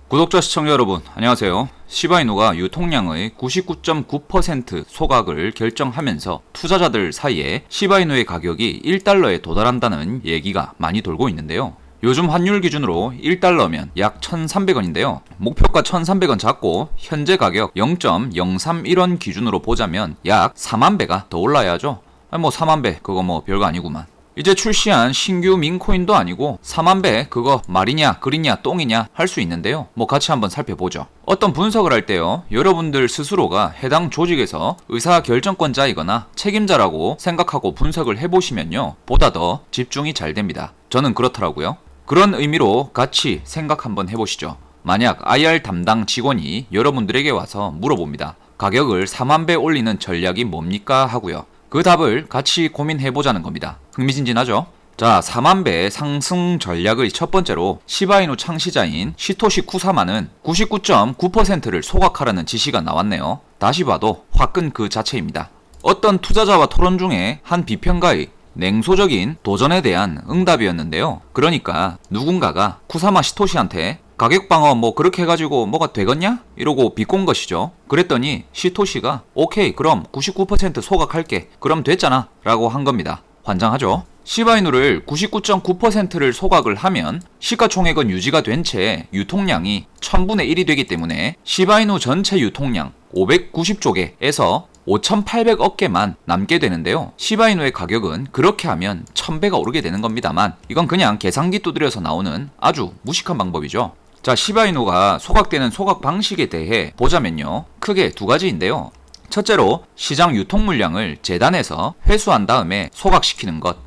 구독자 시청자 여러분 안녕하세요. 시바이누가 유통량의 99.9% 소각을 결정하면서 투자자들 사이에 시바이누의 가격이 1달러에 도달한다는 얘기가 많이 돌고 있는데요. 요즘 환율 기준으로 1달러면 약 1,300원인데요. 목표가 1,300원 잡고 현재 가격 0.031원 기준으로 보자면 약 4만 배가 더 올라야죠. 4만 배 그거 별거 아니구만. 이제 출시한 신규 민코인도 아니고 4만 배 그거 말이냐 글이냐 똥이냐 할 수 있는데요. 같이 한번 살펴보죠. 어떤 분석을 할 때요, 여러분들 스스로가 해당 조직에서 의사결정권자이거나 책임자라고 생각하고 분석을 해보시면요, 보다 더 집중이 잘 됩니다. 저는 그렇더라고요. 그런 의미로 같이 생각 한번 해보시죠. 만약 IR 담당 직원이 여러분들에게 와서 물어봅니다. 가격을 4만 배 올리는 전략이 뭡니까? 하고요. 그 답을 같이 고민해보자는 겁니다. 흥미진진하죠? 자, 4만 배 상승 전략의 첫 번째로 시바이누 창시자인 시토시 쿠사마는 99.9%를 소각하라는 지시가 나왔네요. 다시 봐도 화끈 그 자체입니다. 어떤 투자자와 토론 중에 한 비평가의 냉소적인 도전에 대한 응답이었는데요. 그러니까 누군가가 쿠사마 시토시한테 가격 방어 그렇게 해가지고 뭐가 되겠냐? 이러고 비꼰 것이죠. 그랬더니 시토시가 오케이 그럼 99% 소각할게. 그럼 됐잖아 라고 한 겁니다. 환장하죠? 시바이누를 99.9%를 소각을 하면 시가총액은 유지가 된 채 유통량이 1000분의 1이 되기 때문에 시바이누 전체 유통량 590조개에서 5,800억 개만 남게 되는데요. 시바이누의 가격은 그렇게 하면 1000배가 오르게 되는 겁니다만 이건 그냥 계산기 두드려서 나오는 아주 무식한 방법이죠. 자, 시바이누가 소각되는 소각 방식에 대해 보자면요, 크게 두 가지인데요. 첫째로 시장 유통 물량을 재단해서 회수한 다음에 소각시키는 것.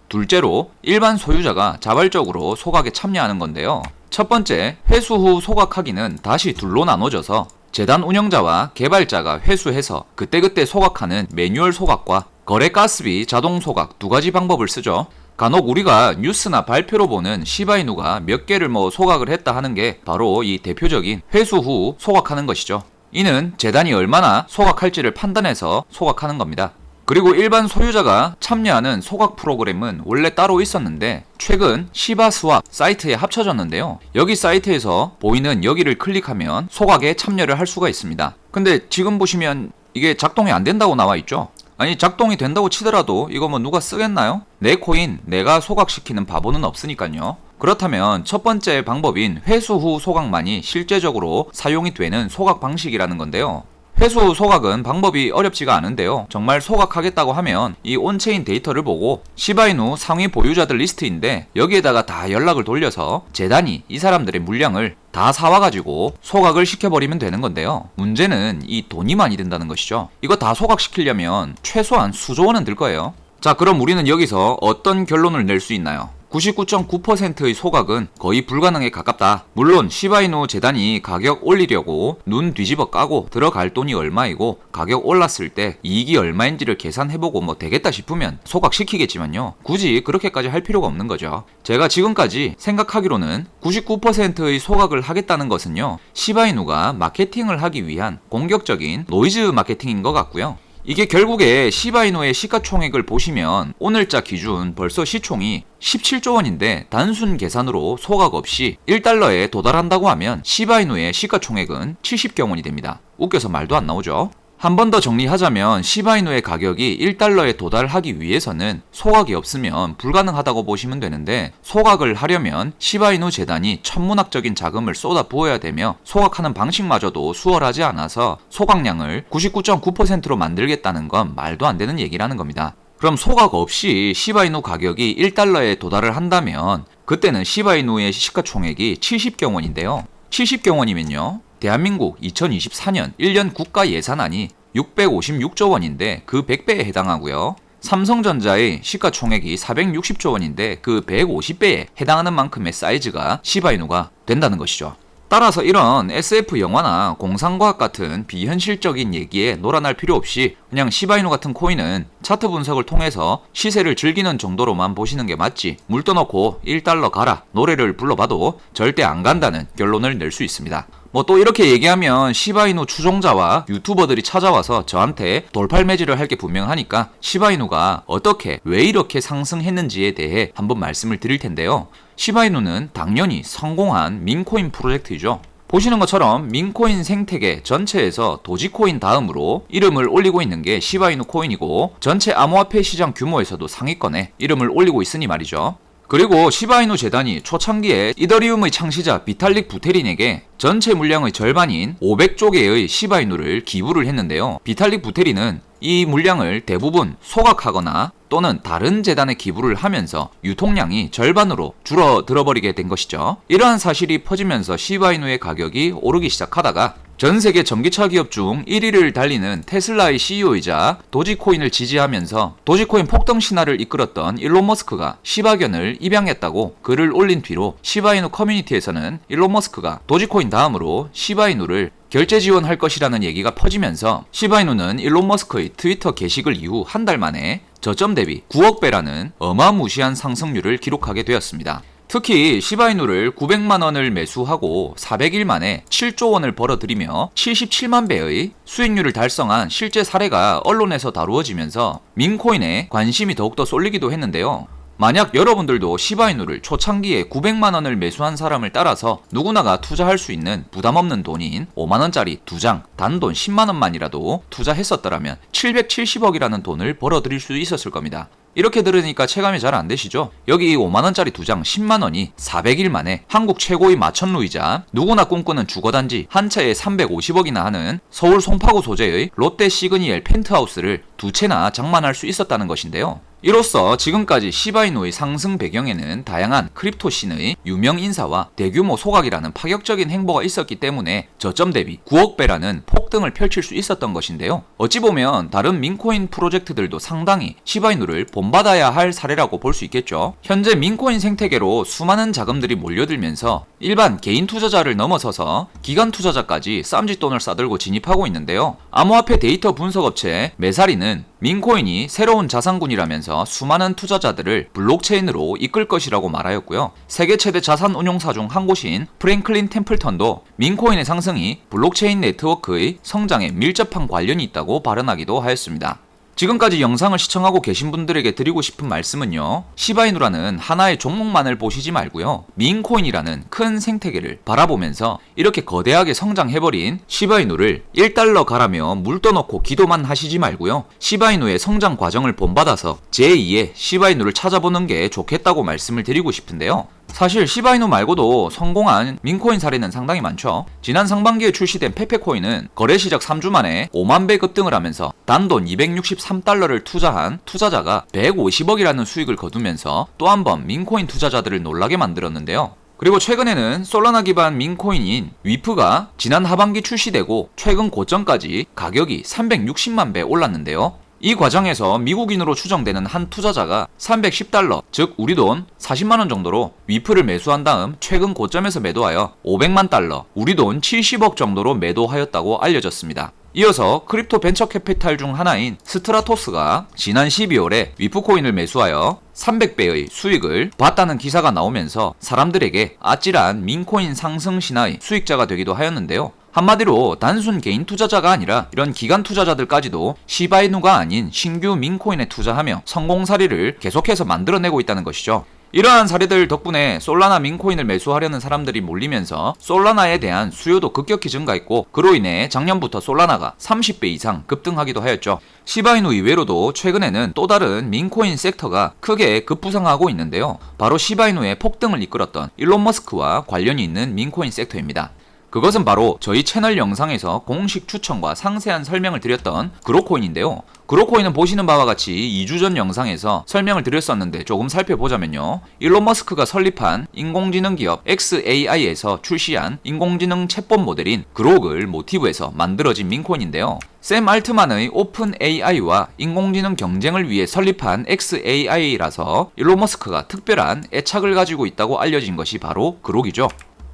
둘째로 일반 소유자가 자발적으로 소각에 참여하는 건데요. 첫 번째, 회수 후 소각하기는 다시 둘로 나눠져서 재단 운영자와 개발자가 회수해서 그때그때 소각하는 매뉴얼 소각과 거래 가스비 자동 소각 두 가지 방법을 쓰죠. 간혹 우리가 뉴스나 발표로 보는 시바이누가 몇 개를 소각을 했다 하는 게 바로 이 대표적인 회수 후 소각하는 것이죠. 이는 재단이 얼마나 소각할지를 판단해서 소각하는 겁니다. 그리고 일반 소유자가 참여하는 소각 프로그램은 원래 따로 있었는데 최근 시바스왑 사이트에 합쳐졌는데요. 여기 사이트에서 보이는 여기를 클릭하면 소각에 참여를 할 수가 있습니다. 근데 지금 보시면 이게 작동이 안 된다고 나와 있죠. 아니, 작동이 된다고 치더라도 이거 누가 쓰겠나요? 내 코인 내가 소각시키는 바보는 없으니까요. 그렇다면 첫 번째 방법인 회수 후 소각만이 실제적으로 사용이 되는 소각 방식이라는 건데요. 회수 후 소각은 방법이 어렵지가 않은데요. 정말 소각하겠다고 하면 이 온체인 데이터를 보고 시바이누 상위 보유자들 리스트인데 여기에다가 다 연락을 돌려서 재단이 이 사람들의 물량을 다 사와가지고 소각을 시켜버리면 되는 건데요. 문제는 이 돈이 많이 든다는 것이죠. 이거 다 소각시키려면 최소한 수조 원은 들 거예요. 자, 그럼 우리는 여기서 어떤 결론을 낼 수 있나요? 99.9%의 소각은 거의 불가능에 가깝다. 물론 시바이누 재단이 가격 올리려고 눈 뒤집어 까고 들어갈 돈이 얼마이고 가격 올랐을 때 이익이 얼마인지를 계산해보고 되겠다 싶으면 소각시키겠지만요, 굳이 그렇게까지 할 필요가 없는 거죠. 제가 지금까지 생각하기로는 99%의 소각을 하겠다는 것은요, 시바이누가 마케팅을 하기 위한 공격적인 노이즈 마케팅인 것 같고요. 이게 결국에 시바이누의 시가총액을 보시면 오늘자 기준 벌써 시총이 17조 원인데 단순 계산으로 소각 없이 1달러에 도달한다고 하면 시바이누의 시가총액은 70경 원이 됩니다. 웃겨서 말도 안 나오죠. 한 번 더 정리하자면 시바이누의 가격이 1달러에 도달하기 위해서는 소각이 없으면 불가능하다고 보시면 되는데, 소각을 하려면 시바이누 재단이 천문학적인 자금을 쏟아 부어야 되며 소각하는 방식마저도 수월하지 않아서 소각량을 99.9%로 만들겠다는 건 말도 안 되는 얘기라는 겁니다. 그럼 소각 없이 시바이누 가격이 1달러에 도달을 한다면 그때는 시바이누의 시가총액이 70경 원인데요. 70경 원이면요, 대한민국 2024년 1년 국가 예산안이 656조 원인데 그 100배에 해당하고요. 삼성전자의 시가총액이 460조 원인데 그 150배에 해당하는 만큼의 사이즈가 시바이누가 된다는 것이죠. 따라서 이런 SF 영화나 공상과학 같은 비현실적인 얘기에 놀아날 필요 없이 그냥 시바이누 같은 코인은 차트 분석을 통해서 시세를 즐기는 정도로만 보시는 게 맞지, 물 떠놓고 1달러 가라 노래를 불러봐도 절대 안 간다는 결론을 낼 수 있습니다. 또 이렇게 얘기하면 시바이누 추종자와 유튜버들이 찾아와서 저한테 돌팔매질을 할 게 분명하니까 시바이누가 어떻게 왜 이렇게 상승했는지에 대해 한번 말씀을 드릴 텐데요. 시바이누는 당연히 성공한 민코인 프로젝트이죠. 보시는 것처럼 민코인 생태계 전체에서 도지코인 다음으로 이름을 올리고 있는 게 시바이누 코인이고 전체 암호화폐 시장 규모에서도 상위권에 이름을 올리고 있으니 말이죠. 그리고 시바이누 재단이 초창기에 이더리움의 창시자 비탈릭 부테린에게 전체 물량의 절반인 500조 개의 시바이누를 기부를 했는데요. 비탈릭 부테린은 이 물량을 대부분 소각하거나 또는 다른 재단에 기부를 하면서 유통량이 절반으로 줄어들어버리게 된 것이죠. 이러한 사실이 퍼지면서 시바이누의 가격이 오르기 시작하다가 전 세계 전기차 기업 중 1위를 달리는 테슬라의 CEO이자 도지코인을 지지하면서 도지코인 폭등 신화를 이끌었던 일론 머스크가 시바견을 입양했다고 글을 올린 뒤로 시바이누 커뮤니티에서는 일론 머스크가 도지코인 다음으로 시바이누를 결제 지원할 것이라는 얘기가 퍼지면서 시바이누는 일론 머스크의 트위터 게시글 이후 한 달 만에 저점 대비 9억 배라는 어마무시한 상승률을 기록하게 되었습니다. 특히 시바이누를 900만 원을 매수하고 400일 만에 7조 원을 벌어들이며 77만 배의 수익률을 달성한 실제 사례가 언론에서 다루어지면서 민코인에 관심이 더욱더 쏠리기도 했는데요. 만약 여러분들도 시바이누를 초창기에 900만 원을 매수한 사람을 따라서 누구나가 투자할 수 있는 부담 없는 돈인 5만 원짜리 2장, 단돈 10만 원만이라도 투자했었더라면 770억이라는 돈을 벌어들일 수 있었을 겁니다. 이렇게 들으니까 체감이 잘 안 되시죠? 여기 5만원짜리 2장 10만원이 400일 만에 한국 최고의 마천루이자 누구나 꿈꾸는 주거단지 한 채에 350억이나 하는 서울 송파구 소재의 롯데 시그니엘 펜트하우스를 2채나 장만할 수 있었다는 것인데요. 이로써 지금까지 시바이누의 상승 배경에는 다양한 크립토 씬의 유명 인사와 대규모 소각이라는 파격적인 행보가 있었기 때문에 저점 대비 9억 배라는 폭등을 펼칠 수 있었던 것인데요. 어찌 보면 다른 민코인 프로젝트들도 상당히 시바이누를 본받아야 할 사례라고 볼 수 있겠죠. 현재 민코인 생태계로 수많은 자금들이 몰려들면서 일반 개인 투자자를 넘어서서 기관 투자자까지 쌈짓돈을 싸들고 진입하고 있는데요. 암호화폐 데이터 분석업체 메사리는 민코인이 새로운 자산군이라면서 수많은 투자자들을 블록체인으로 이끌 것이라고 말하였고요. 세계 최대 자산 운용사 중 한 곳인 프랭클린 템플턴도 민코인의 상승이 블록체인 네트워크의 성장에 밀접한 관련이 있다고 발언하기도 하였습니다. 지금까지 영상을 시청하고 계신 분들에게 드리고 싶은 말씀은요. 시바이누라는 하나의 종목만을 보시지 말고요. 민코인이라는 큰 생태계를 바라보면서 이렇게 거대하게 성장해버린 시바이누를 1달러 가라며 물 떠넣고 기도만 하시지 말고요. 시바이누의 성장 과정을 본받아서 제2의 시바이누를 찾아보는 게 좋겠다고 말씀을 드리고 싶은데요. 사실 시바이누 말고도 성공한 민코인 사례는 상당히 많죠. 지난 상반기에 출시된 페페코인은 거래 시작 3주 만에 5만 배 급등을 하면서 단돈 263달러를 투자한 투자자가 150억이라는 수익을 거두면서 또 한 번 민코인 투자자들을 놀라게 만들었는데요. 그리고 최근에는 솔라나 기반 민코인인 위프가 지난 하반기 출시되고 최근 고점까지 가격이 360만 배 올랐는데요. 이 과정에서 미국인으로 추정되는 한 투자자가 310달러, 즉 우리 돈 40만원 정도로 위프를 매수한 다음 최근 고점에서 매도하여 500만 달러, 우리 돈 70억 정도로 매도하였다고 알려졌습니다. 이어서 크립토 벤처 캐피탈 중 하나인 스트라토스가 지난 12월에 위프코인을 매수하여 300배의 수익을 봤다는 기사가 나오면서 사람들에게 아찔한 민코인 상승 신화의 수익자가 되기도 하였는데요. 한마디로 단순 개인 투자자가 아니라 이런 기관 투자자들까지도 시바이누가 아닌 신규 민코인에 투자하며 성공 사례를 계속해서 만들어내고 있다는 것이죠. 이러한 사례들 덕분에 솔라나 민코인을 매수하려는 사람들이 몰리면서 솔라나에 대한 수요도 급격히 증가했고 그로 인해 작년부터 솔라나가 30배 이상 급등하기도 하였죠. 시바이누 이외로도 최근에는 또 다른 민코인 섹터가 크게 급부상하고 있는데요. 바로 시바이누의 폭등을 이끌었던 일론 머스크와 관련이 있는 민코인 섹터입니다. 그것은 바로 저희 채널 영상에서 공식 추천과 상세한 설명을 드렸던 그로코인인데요. 그로코인은 보시는 바와 같이 2주 전 영상에서 설명을 드렸었는데 조금 살펴보자면요. 일론 머스크가 설립한 인공지능 기업 xAI에서 출시한 인공지능 챗봇 모델인 그록을 모티브해서 만들어진 민코인인데요. 샘 알트만의 오픈 AI와 인공지능 경쟁을 위해 설립한 xAI라서 일론 머스크가 특별한 애착을 가지고 있다고 알려진 것이 바로 그록이죠.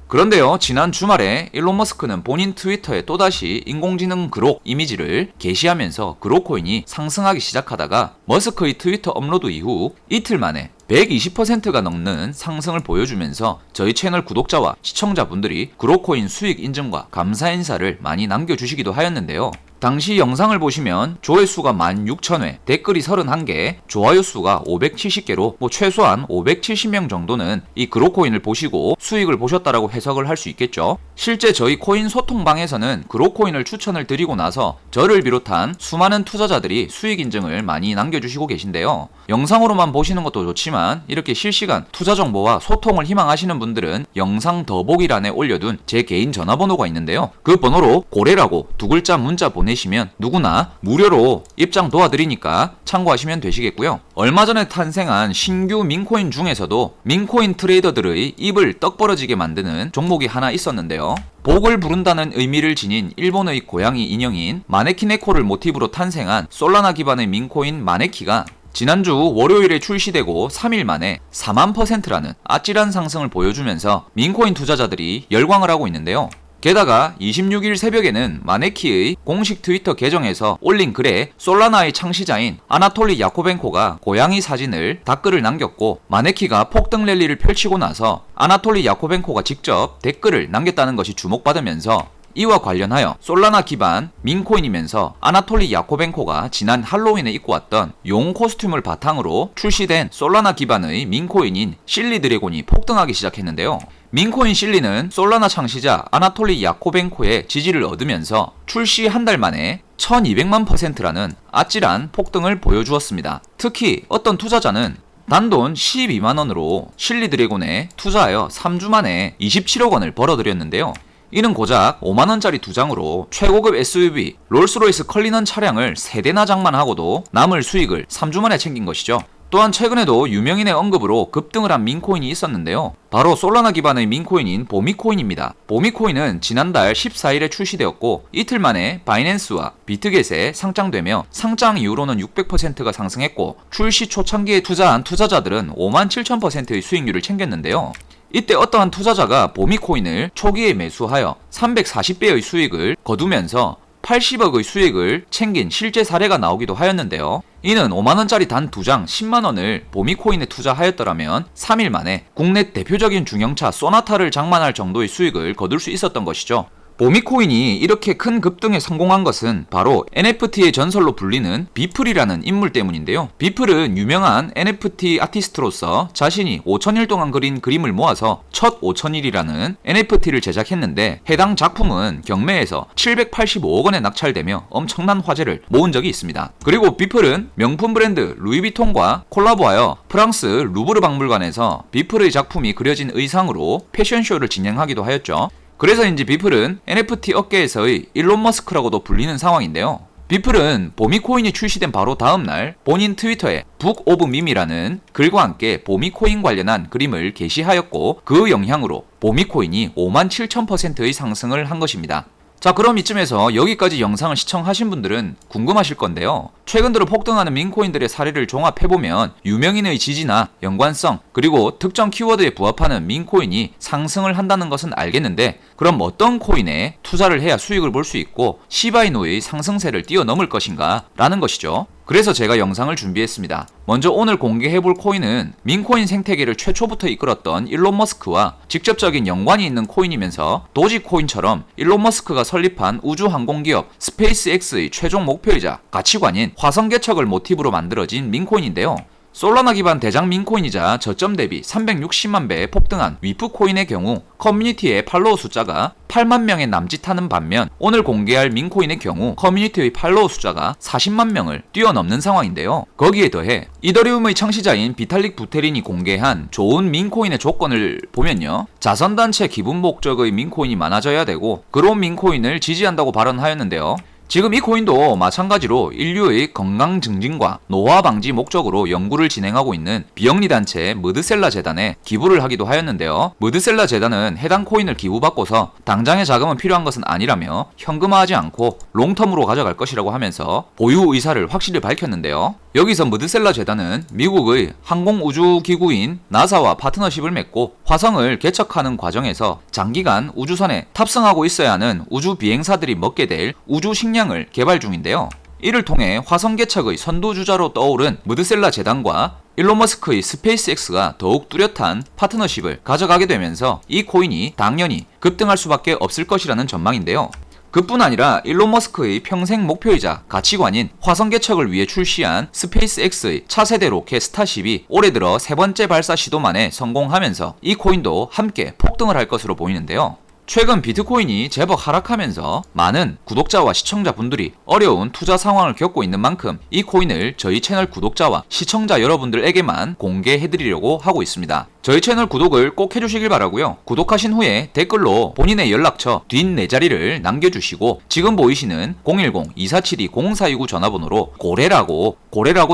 그런데요, 지난 주말에 일론 머스크는 본인 트위터에 또다시 인공지능 그록 이미지를 게시하면서 그록코인이 상승하기 시작하다가 머스크의 트위터 업로드 이후 이틀 만에 120%가 넘는 상승을 보여주면서 저희 채널 구독자와 시청자분들이 그록코인 수익 인증과 감사 인사를 많이 남겨주시기도 하였는데요. 당시 영상을 보시면 조회수가 16,000회, 댓글이 31개, 좋아요 수가 570개로 최소한 570명 정도는 이 그로코인을 보시고 수익을 보셨다라고 해석을 할 수 있겠죠. 실제 저희 코인 소통방에서는 그로코인을 추천을 드리고 나서 저를 비롯한 수많은 투자자들이 수익 인증을 많이 남겨주시고 계신데요. 영상으로만 보시는 것도 좋지만 이렇게 실시간 투자 정보와 소통을 희망하시는 분들은 영상 더보기란에 올려둔 제 개인 전화번호가 있는데요. 그 번호로 고래라고 두 글자 문자 보내시면 누구나 무료로 입장 도와드리니까 참고하시면 되시겠고요. 얼마 전에 탄생한 신규 민코인 중에서도 민코인 트레이더들의 입을 떡 벌어지게 만드는 종목이 하나 있었는데요. 복을 부른다는 의미를 지닌 일본의 고양이 인형인 마네키네코를 모티브로 탄생한 솔라나 기반의 민코인 마네키가 지난주 월요일에 출시되고 3일 만에 4만%라는 아찔한 상승을 보여주면서 민코인 투자자들이 열광을 하고 있는데요. 게다가 26일 새벽에는 마네키의 공식 트위터 계정에서 올린 글에 솔라나의 창시자인 아나톨리 야코벤코가 고양이 사진을 댓글을 남겼고, 마네키가 폭등 랠리를 펼치고 나서 아나톨리 야코벤코가 직접 댓글을 남겼다는 것이 주목받으면서 이와 관련하여 솔라나 기반 민코인이면서 아나톨리 야코벤코가 지난 할로윈에 입고 왔던 용 코스튬을 바탕으로 출시된 솔라나 기반의 민코인인 실리 드래곤이 폭등하기 시작했는데요. 민코인 실리는 솔라나 창시자 아나톨리 야코벤코의 지지를 얻으면서 출시 한 달 만에 1200만%라는 아찔한 폭등을 보여주었습니다. 특히 어떤 투자자는 단돈 12만원으로 실리 드래곤에 투자하여 3주 만에 27억 원을 벌어들였는데요. 이는 고작 5만원짜리 2장으로 최고급 SUV 롤스로이스 컬리넌 차량을 3대나 장만하고도 남을 수익을 3주 만에 챙긴 것이죠. 또한 최근에도 유명인의 언급으로 급등을 한 민코인이 있었는데요. 바로 솔라나 기반의 민코인인 보미코인입니다. 보미코인은 지난달 14일에 출시되었고 이틀 만에 바이낸스와 비트겟에 상장되며 상장 이후로는 600%가 상승했고, 출시 초창기에 투자한 투자자들은 57,000%의 수익률을 챙겼는데요. 이때 어떠한 투자자가 보미코인을 초기에 매수하여 340배의 수익을 거두면서 80억의 수익을 챙긴 실제 사례가 나오기도 하였는데요. 이는 5만원짜리 단 2장 10만원을 보미코인에 투자하였더라면 3일 만에 국내 대표적인 중형차 소나타를 장만할 정도의 수익을 거둘 수 있었던 것이죠. 보미코인이 이렇게 큰 급등에 성공한 것은 바로 NFT의 전설로 불리는 비플이라는 인물 때문인데요. 비플은 유명한 NFT 아티스트로서 자신이 5,000일 동안 그린 그림을 모아서 첫 5,000일이라는 NFT를 제작했는데, 해당 작품은 경매에서 785억 원에 낙찰되며 엄청난 화제를 모은 적이 있습니다. 그리고 비플은 명품 브랜드 루이비통과 콜라보하여 프랑스 루브르 박물관에서 비플의 작품이 그려진 의상으로 패션쇼를 진행하기도 하였죠. 그래서인지 비플은 NFT 업계에서의 일론 머스크라고도 불리는 상황인데요. 비플은 보미코인이 출시된 바로 다음날 본인 트위터에 북 오브 밈이라는 글과 함께 보미코인 관련한 그림을 게시하였고, 그 영향으로 보미코인이 57,000%의 상승을 한 것입니다. 자, 그럼 이쯤에서 여기까지 영상을 시청하신 분들은 궁금하실 건데요. 최근 들어 폭등하는 민코인들의 사례를 종합해보면 유명인의 지지나 연관성, 그리고 특정 키워드에 부합하는 민코인이 상승을 한다는 것은 알겠는데, 그럼 어떤 코인에 투자를 해야 수익을 볼 수 있고 시바이노의 상승세를 뛰어넘을 것인가 라는 것이죠. 그래서 제가 영상을 준비했습니다. 먼저 오늘 공개해볼 코인은 민코인 생태계를 최초부터 이끌었던 일론 머스크와 직접적인 연관이 있는 코인이면서 도지코인처럼 일론 머스크가 설립한 우주항공기업 스페이스X의 최종 목표이자 가치관인 화성 개척을 모티브로 만들어진 민코인인데요. 솔라나 기반 대장 민코인이자 저점 대비 360만 배에 폭등한 위프코인의 경우 커뮤니티의 팔로워 숫자가 8만 명에 남짓하는 반면, 오늘 공개할 민코인의 경우 커뮤니티의 팔로워 숫자가 40만 명을 뛰어넘는 상황인데요. 거기에 더해 이더리움의 창시자인 비탈릭 부테린이 공개한 좋은 민코인의 조건을 보면요, 자선단체 기분 목적의 민코인이 많아져야 되고 그런 민코인을 지지한다고 발언하였는데요. 지금 이 코인도 마찬가지로 인류의 건강 증진과 노화 방지 목적으로 연구를 진행하고 있는 비영리 단체 머드셀라 재단에 기부를 하기도 하였는데요. 머드셀라 재단은 해당 코인을 기부받고서 당장의 자금은 필요한 것은 아니라며 현금화하지 않고 롱텀으로 가져갈 것이라고 하면서 보유 의사를 확실히 밝혔는데요. 여기서 머드셀라 재단은 미국의 항공우주기구인 나사와 파트너십을 맺고 화성을 개척하는 과정에서 장기간 우주선에 탑승하고 있어야 하는 우주 비행사들이 먹게 될 우주 식량을 개발 중인데요. 이를 통해 화성 개척의 선두주자로 떠오른 머드셀라 재단과 일론 머스크의 스페이스X가 더욱 뚜렷한 파트너십을 가져가게 되면서 이 코인이 당연히 급등할 수밖에 없을 것이라는 전망인데요. 그뿐 아니라 일론 머스크의 평생 목표이자 가치관인 화성 개척을 위해 출시한 스페이스X의 차세대 로켓 스타쉽이 올해 들어 세 번째 발사 시도 만에 성공하면서 이 코인도 함께 폭등을 할 것으로 보이는데요. 최근 비트코인이 제법 하락하면서 많은 구독자와 시청자분들이 어려운 투자 상황을 겪고 있는 만큼 이 코인을 저희 채널 구독자와 시청자 여러분들에게만 공개해드리려고 하고 있습니다. 저희 채널 구독을 꼭 해주시길 바라고요. 구독하신 후에 댓글로 본인의 연락처 뒷 4자리를 남겨주시고 지금 보이시는 010-2472-0429 전화번호로 고래라고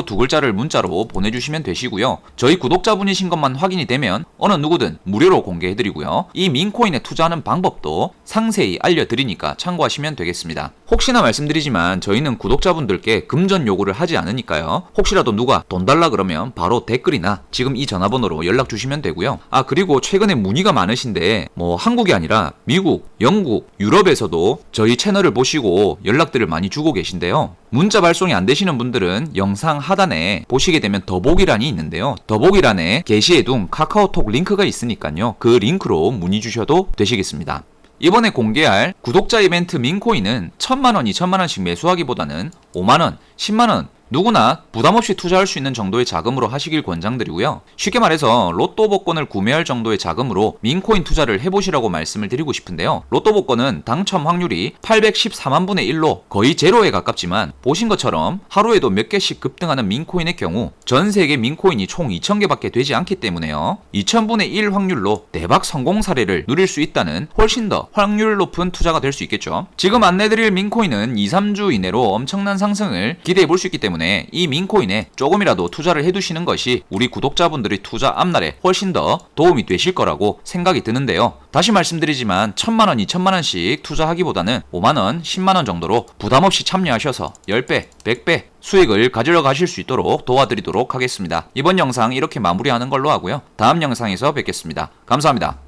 두 글자를 문자로 보내주시면 되시고요. 저희 구독자분이신 것만 확인이 되면 어느 누구든 무료로 공개해드리고요. 이 민코인에 투자하는 방법도 상세히 알려드리니까 참고하시면 되겠습니다. 혹시나 말씀드리지만 저희는 구독자분들께 금전 요구를 하지 않으니까요. 혹시라도 누가 돈 달라 그러면 바로 댓글이나 지금 이 전화번호로 연락 주시면 되고요. 그리고 최근에 문의가 많으신데 한국이 아니라 미국, 영국, 유럽에서도 저희 채널을 보시고 연락들을 많이 주고 계신데요. 문자 발송이 안 되시는 분들은 영상 하단에 보시게 되면 더보기란이 있는데요. 더보기란에 게시해둔 카카오톡 링크가 있으니까요. 그 링크로 문의 주셔도 되시겠습니다. 이번에 공개할 구독자 이벤트 민코인은 1000만원, 2000만원씩 매수하기보다는 5만원, 10만원 누구나 부담없이 투자할 수 있는 정도의 자금으로 하시길 권장드리고요. 쉽게 말해서 로또 복권을 구매할 정도의 자금으로 민코인 투자를 해보시라고 말씀을 드리고 싶은데요. 로또 복권은 당첨 확률이 814만 분의 1로 거의 제로에 가깝지만 보신 것처럼 하루에도 몇 개씩 급등하는 민코인의 경우 전 세계 민코인이 총 2000개밖에 되지 않기 때문에요. 2000분의 1 확률로 대박 성공 사례를 누릴 수 있다는 훨씬 더 확률 높은 투자가 될 수 있겠죠. 지금 안내드릴 민코인은 2-3주 이내로 엄청난 상승을 기대해 볼 수 있기 때문에 이 민코인에 조금이라도 투자를 해두시는 것이 우리 구독자분들의 투자 앞날에 훨씬 더 도움이 되실 거라고 생각이 드는데요. 다시 말씀드리지만 1000만원, 2000만원씩 투자하기보다는 5만원, 10만원 정도로 부담없이 참여하셔서 10배, 100배 수익을 가지러 가실 수 있도록 도와드리도록 하겠습니다. 이번 영상 이렇게 마무리하는 걸로 하고요. 다음 영상에서 뵙겠습니다. 감사합니다.